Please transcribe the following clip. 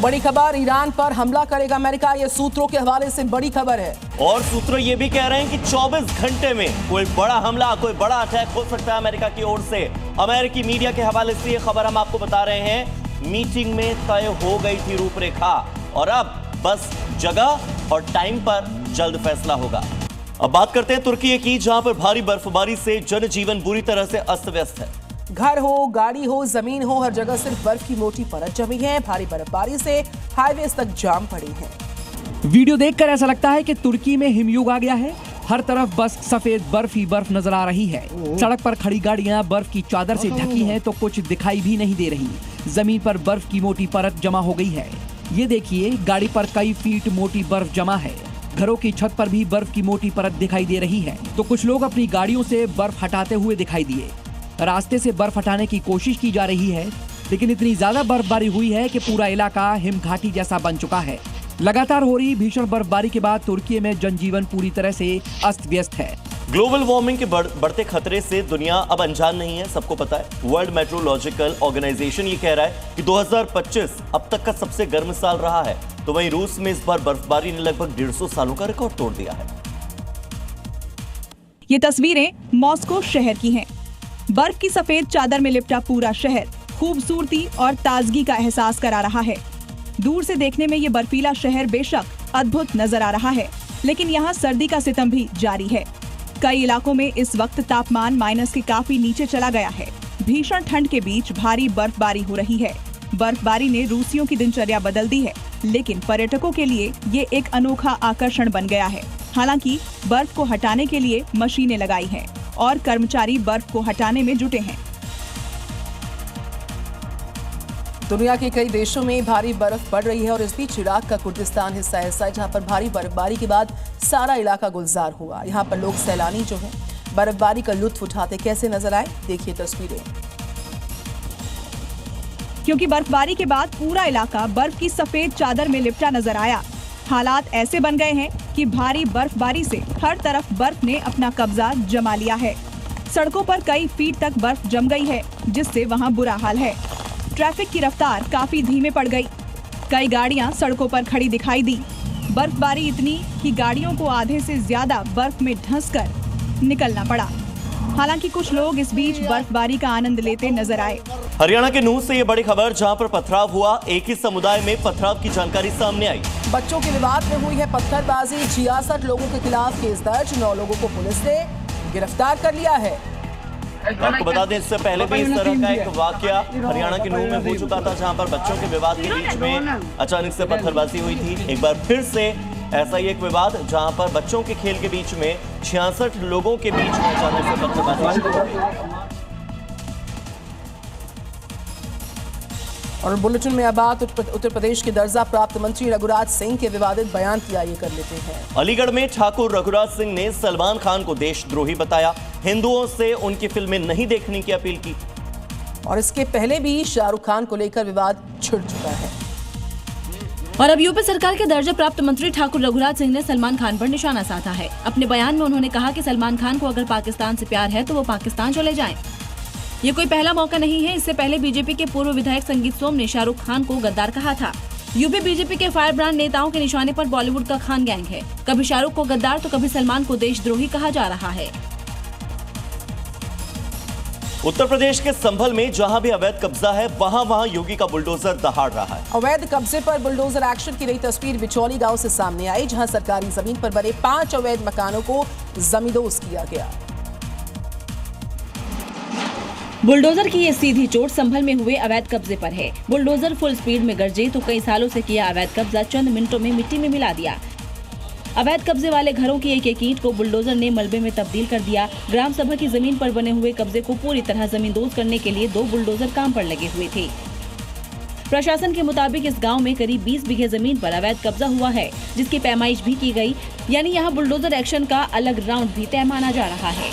बड़ी खबर, ईरान पर हमला करेगा अमेरिका, ये सूत्रों के हवाले से बड़ी खबर है। और सूत्र ये भी कह रहे हैं कि 24 घंटे में कोई बड़ा हमला, कोई बड़ा अटैक हो सकता है अमेरिका की ओर से। अमेरिकी मीडिया के हवाले से ये खबर हम आपको बता रहे हैं। मीटिंग में तय हो गई थी रूपरेखा और अब बस जगह और टाइम पर जल्द फैसला होगा। अब बात करते हैं तुर्की की, जहां पर भारी बर्फबारी से जनजीवन बुरी तरह से अस्त व्यस्त है। घर हो, गाड़ी हो, जमीन हो, हर जगह सिर्फ बर्फ की मोटी परत जमी है। भारी बर्फबारी से हाईवेज तक जाम पड़ी है। वीडियो देखकर ऐसा लगता है कि तुर्की में हिमयुग आ गया है। हर तरफ बस सफेद बर्फ ही बर्फ नजर आ रही है। सड़क पर खड़ी गाड़ियां बर्फ की चादर से ढकी हैं तो कुछ दिखाई भी नहीं दे रही। जमीन पर बर्फ की मोटी परत जमा हो गई है। ये देखिए, गाड़ी पर कई फीट मोटी बर्फ जमा है। घरों की छत पर भी बर्फ की मोटी परत दिखाई दे रही है तो कुछ लोग अपनी गाड़ियों से बर्फ हटाते हुए दिखाई दिए। रास्ते से बर्फ हटाने की कोशिश की जा रही है, लेकिन इतनी ज्यादा बर्फबारी हुई है कि पूरा इलाका हिमघाटी जैसा बन चुका है। लगातार हो रही भीषण बर्फबारी के बाद तुर्की में जनजीवन पूरी तरह से अस्त व्यस्त है। ग्लोबल वार्मिंग के बढ़ते खतरे से दुनिया अब अनजान नहीं है, सबको पता है। वर्ल्ड मेट्रोलॉजिकल ऑर्गेनाइजेशन ये कह रहा है कि 2025 अब तक का सबसे गर्म साल रहा है। तो वहीं रूस में इस बार बर्फबारी ने लगभग 150 सालों का रिकॉर्ड तोड़ दिया है। ये तस्वीरें मॉस्को शहर की हैं। बर्फ की सफेद चादर में लिपटा पूरा शहर खूबसूरती और ताजगी का एहसास करा रहा है। दूर से देखने में ये बर्फीला शहर बेशक अद्भुत नजर आ रहा है, लेकिन यहाँ सर्दी का सितम भी जारी है। कई इलाकों में इस वक्त तापमान माइनस के काफी नीचे चला गया है। भीषण ठंड के बीच भारी बर्फबारी हो रही है। बर्फबारी ने रूसियों की दिनचर्या बदल दी है, लेकिन पर्यटकों के लिए ये एक अनोखा आकर्षण बन गया है। हालांकि बर्फ को हटाने के लिए मशीनें लगाई हैं और कर्मचारी बर्फ को हटाने में जुटे हैं। दुनिया के कई देशों में भारी बर्फ पड़ रही है और इस बीच इराक का कुर्दिस्तान हिस्सा ऐसा है जहां पर भारी बर्फबारी के बाद सारा इलाका गुलजार हुआ। यहां पर लोग सैलानी जो हैं बर्फबारी का लुत्फ उठाते कैसे नजर आए, देखिए तस्वीरें। क्योंकि बर्फबारी के बाद पूरा इलाका बर्फ की सफेद चादर में लिपटा नजर आया। हालात ऐसे बन गए हैं कि भारी बर्फबारी से हर तरफ बर्फ ने अपना कब्जा जमा लिया है। सड़कों पर कई फीट तक बर्फ जम गई है, जिससे वहां बुरा हाल है। ट्रैफिक की रफ्तार काफी धीमे पड़ गई। कई गाड़ियां सड़कों पर खड़ी दिखाई दी। बर्फबारी इतनी कि गाड़ियों को आधे से ज्यादा बर्फ में धंसकर निकलना पड़ा। हालांकि कुछ लोग इस बीच बर्फबारी का आनंद लेते नजर आए। हरियाणा के नूह से ये बड़ी खबर, जहां पर पथराव हुआ। एक ही समुदाय में पथराव की जानकारी सामने आई। बच्चों के विवाद में हुई है पत्थरबाजी। 66 लोगों के खिलाफ केस दर्ज। 9 लोगों को पुलिस ने गिरफ्तार कर लिया है। आपको बता दें, इससे पहले भी इस तरह का एक वाकया हरियाणा के नूह में हो चुका था, जहां पर बच्चों के विवाद के बीच में अचानक से पत्थरबाजी हुई थी। एक बार फिर से ऐसा ही एक विवाद, जहां पर बच्चों के खेल के बीच में 66 लोगों के बीच में अचानक से पत्थरबाजी शुरू हो गई। और बुलेटिन में अब बात उत्तर प्रदेश के दर्जा प्राप्त मंत्री रघुराज सिंह के विवादित बयान की, आइए कर लेते हैं। अलीगढ़ में ठाकुर रघुराज सिंह ने सलमान खान को देशद्रोही बताया। हिंदुओं से उनकी फिल्में नहीं देखने की अपील की। और इसके पहले भी शाहरुख खान को लेकर विवाद छिड़ चुका है। और अब यूपी सरकार के दर्जा प्राप्त मंत्री ठाकुर रघुराज सिंह ने सलमान खान पर निशाना साधा है। अपने बयान में उन्होंने कहा कि सलमान खान को अगर पाकिस्तान से प्यार है तो वो पाकिस्तान चले जाएं। ये कोई पहला मौका नहीं है। इससे पहले बीजेपी के पूर्व विधायक संगीत सोम ने शाहरुख खान को गद्दार कहा था। यूपी बीजेपी के फायर ब्रांड नेताओं के निशाने पर बॉलीवुड का खान गैंग है। कभी शाहरुख को गद्दार तो कभी सलमान को देशद्रोही कहा जा रहा है। उत्तर प्रदेश के संभल में जहां भी अवैध कब्जा है, वहां योगी का बुलडोजर दहाड़ रहा है। अवैध कब्जे पर बुलडोजर एक्शन की नई तस्वीर बिचौली गांव से सामने आई, जहां सरकारी जमीन पर बने 5 अवैध मकानों को जमींदोज किया गया। बुलडोजर की ये सीधी चोट संभल में हुए अवैध कब्जे पर है। बुलडोजर फुल स्पीड में गरजे तो कई सालों से किया अवैध कब्जा चंद मिनटों में मिट्टी में मिला दिया। अवैध कब्जे वाले घरों की एक ईंट को बुलडोजर ने मलबे में तब्दील कर दिया। ग्राम सभा की जमीन पर बने हुए कब्जे को पूरी तरह जमींदोज करने के लिए 2 बुलडोजर काम पर लगे हुए थे। प्रशासन के मुताबिक इस गांव में करीब 20 बीघे जमीन पर अवैध कब्जा हुआ है, जिसकी पैमाइश भी की गई। यानी यहाँ बुलडोजर एक्शन का अलग राउंड भी तय माना जा रहा है।